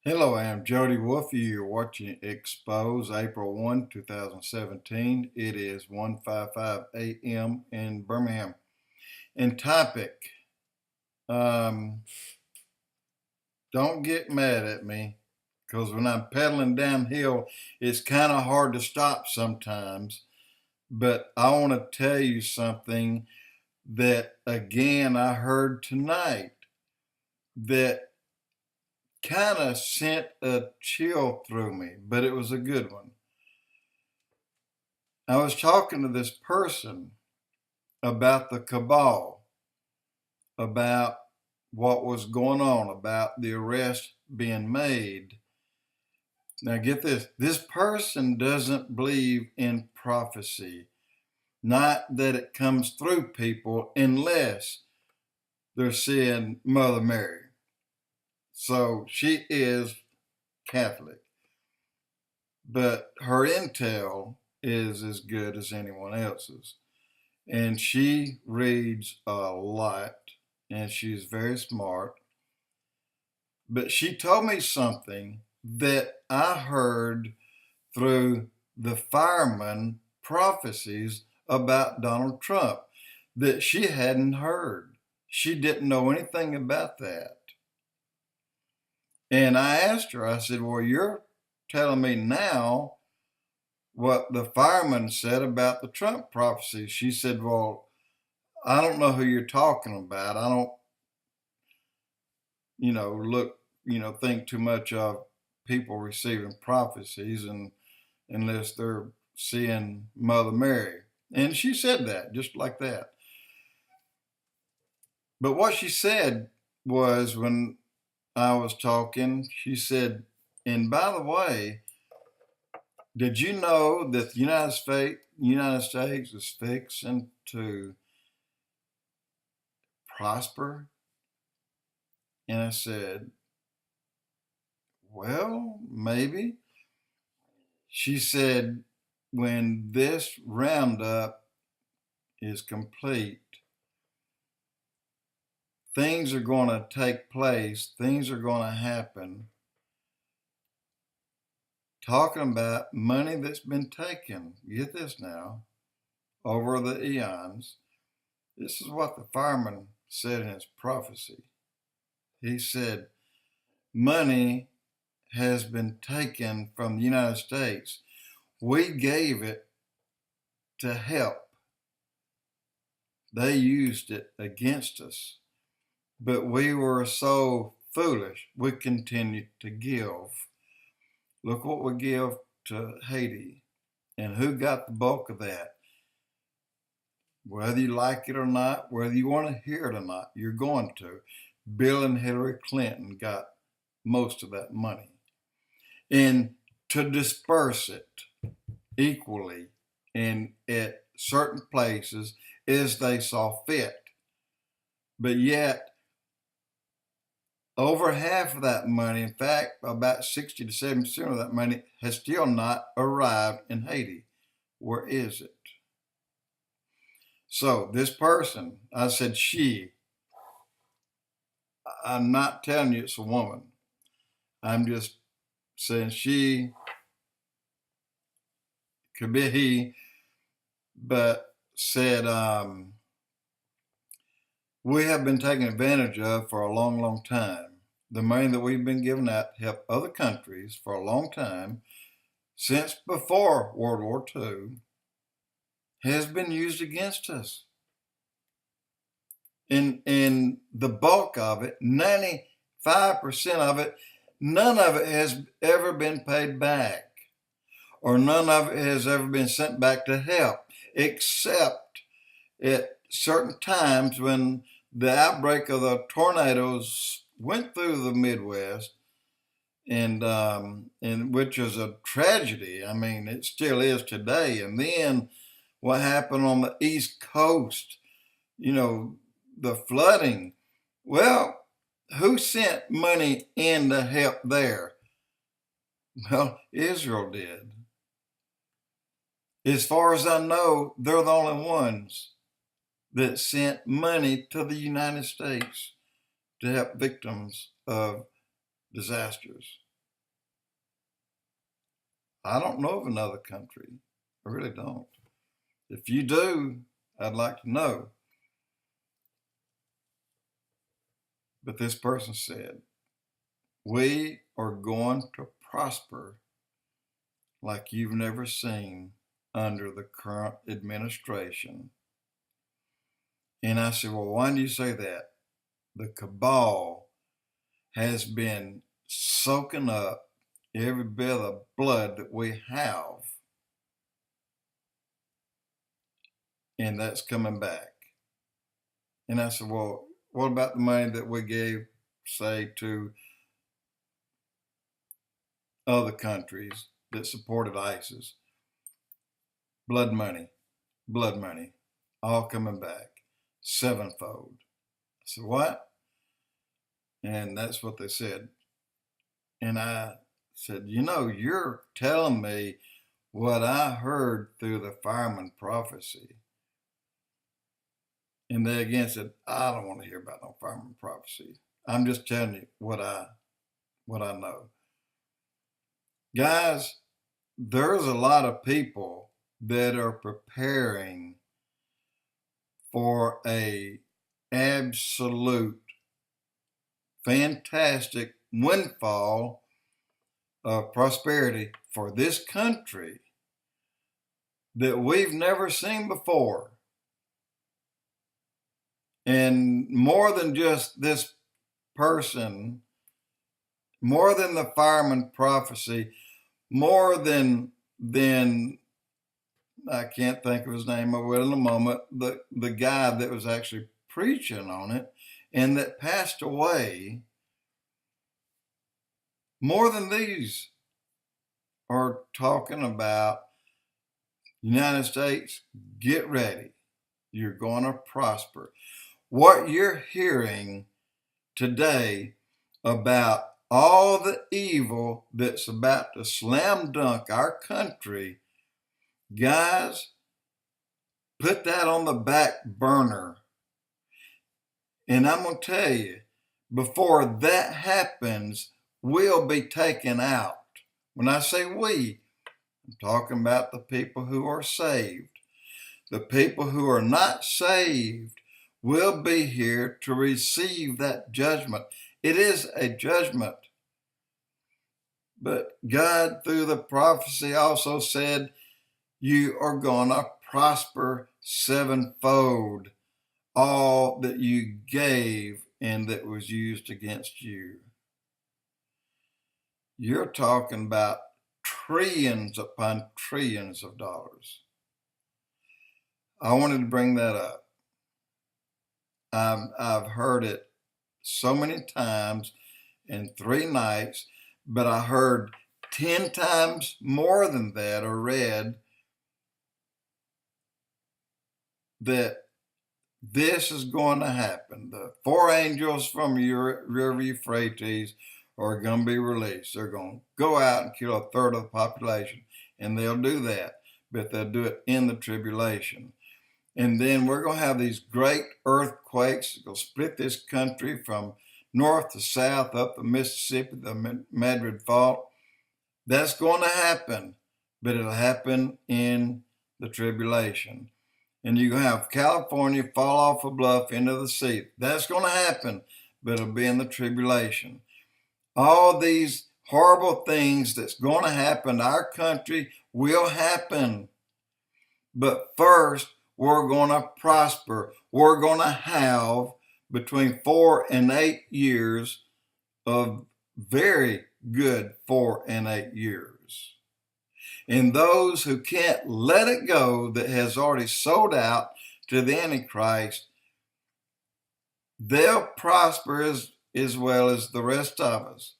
Hello, I'm Jody Wolfe. You're watching Expoz, April 1, 2017. It is 1:55 a.m. in Birmingham. And topic, um, don't get mad at me, because when I'm pedaling downhill, it's kind of hard to stop sometimes. But I want to tell you something that, again, I heard tonight that kind of sent a chill through me, but it was a good one. I was talking to this person about the cabal, about what was going on, about the arrest being made. Now, get this person doesn't believe in prophecy, not that it comes through people unless they're seeing Mother Mary. So she is Catholic, but her intel is as good as anyone else's. And she reads a lot, and she's very smart. But she told me something that I heard through the FIREMAN prophecies about Donald Trump that she hadn't heard. She didn't know anything about that. And I asked her, I said, well, you're telling me now what the FIREMAN said about the Trump prophecy. She said, well, I don't know who you're talking about. I don't, think too much of people receiving prophecies and unless they're seeing Mother Mary. And she said that just like that. But what she said was, when I was talking, she said, and by the way, did you know that the United States is fixing to prosper? And I said, well, maybe. She said, when this roundup is complete, things are going to take place, things are going to happen. Talking about money that's been taken, get this now, over the eons. This is what the fireman said in his prophecy. He said, money has been taken from the United States. We gave it to help. They used it against us. But we were so foolish, we continued to give. Look what we give to Haiti. And who got the bulk of that? Whether you like it or not, whether you want to hear it or not, you're going to. Bill and Hillary Clinton got most of that money. And to disperse it equally and at certain places as they saw fit. But yet, over half of that money, in fact, about 60 to 70% of that money has still not arrived in Haiti. Where is it? So this person, I said she, I'm not telling you it's a woman. I'm just saying she, could be he, but said, we have been taken advantage of for a long, long time. The money that we've been giving out to help other countries for a long time, since before World War II, has been used against us. And the bulk of it, 95% of it, none of it has ever been paid back, or none of it has ever been sent back to help, except at certain times when the outbreak of the tornadoes went through the Midwest, and which is a tragedy. I mean, it still is today. And then what happened on the East Coast, the flooding. Well, who sent money in to help there? Well, Israel did. As far as I know, they're the only ones that sent money to the United States to help victims of disasters. I don't know of another country. I really don't. If you do, I'd like to know. But this person said, we are going to prosper like you've never seen under the current administration. And I said, well, why do you say that? The cabal has been soaking up every bit of blood that we have. And that's coming back. And I said, well, what about the money that we gave, say, to other countries that supported ISIS? Blood money, all coming back sevenfold. I said, what? And that's what they said. And I said, you know, you're telling me what I heard through the fireman prophecy. And they again said, I don't want to hear about no fireman prophecy. I'm just telling you what I know. Guys, there's a lot of people that are preparing for a absolute fantastic windfall of prosperity for this country that we've never seen before. And more than just this person, more than the fireman prophecy, more than I can't think of his name, I will in a moment, the guy that was actually preaching on it and that passed away, more than these are talking about United States, get ready. You're going to prosper. What you're hearing today about all the evil that's about to slam dunk our country, guys, put that on the back burner. And I'm going to tell you, before that happens, we'll be taken out. When I say we, I'm talking about the people who are saved. The people who are not saved will be here to receive that judgment. It is a judgment. But God, through the prophecy, also said, you are going to prosper sevenfold all that you gave and that was used against you. You're talking about trillions upon trillions of dollars. I wanted to bring that up. I've heard it so many times in 3 nights, but I heard 10 times more than that, or read that this is going to happen. The 4 angels from River Euphrates are going to be released. They're going to go out and kill 1/3 of the population, and they'll do that, but they'll do it in the tribulation. And then we're going to have these great earthquakes that will split this country from north to south, up the Mississippi, the Madrid Fault. That's going to happen, but it'll happen in the tribulation. And you're going to have California fall off a bluff into the sea. That's going to happen, but it'll be in the tribulation. All these horrible things that's going to happen to our country will happen. But first, we're going to prosper. We're going to have between 4 and 8 years of very good 4 and 8 years. And those who can't let it go, that has already sold out to the Antichrist, they'll prosper as well as the rest of us.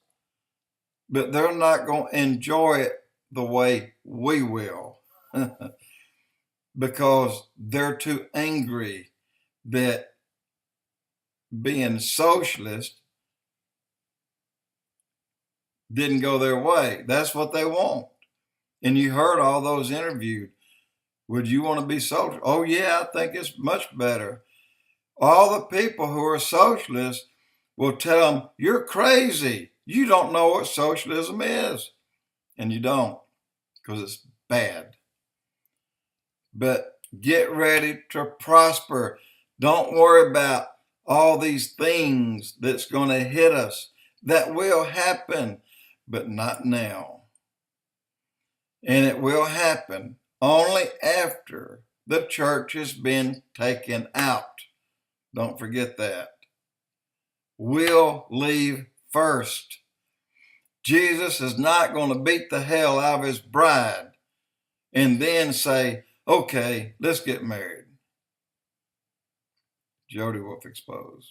But they're not going to enjoy it the way we will because they're too angry that being socialist didn't go their way. That's what they want. And you heard all those interviewed. Would you want to be socialist? Oh, yeah, I think it's much better. All the people who are socialists will tell them, you're crazy. You don't know what socialism is. And you don't. because it's bad. But get ready to prosper. Don't worry about all these things that's going to hit us. That will happen, but not now. And it will happen only after the church has been taken out. Don't forget that. We'll leave first. Jesus is not going to beat the hell out of his bride and then say, okay, let's get married. Jody Wolf Expoz.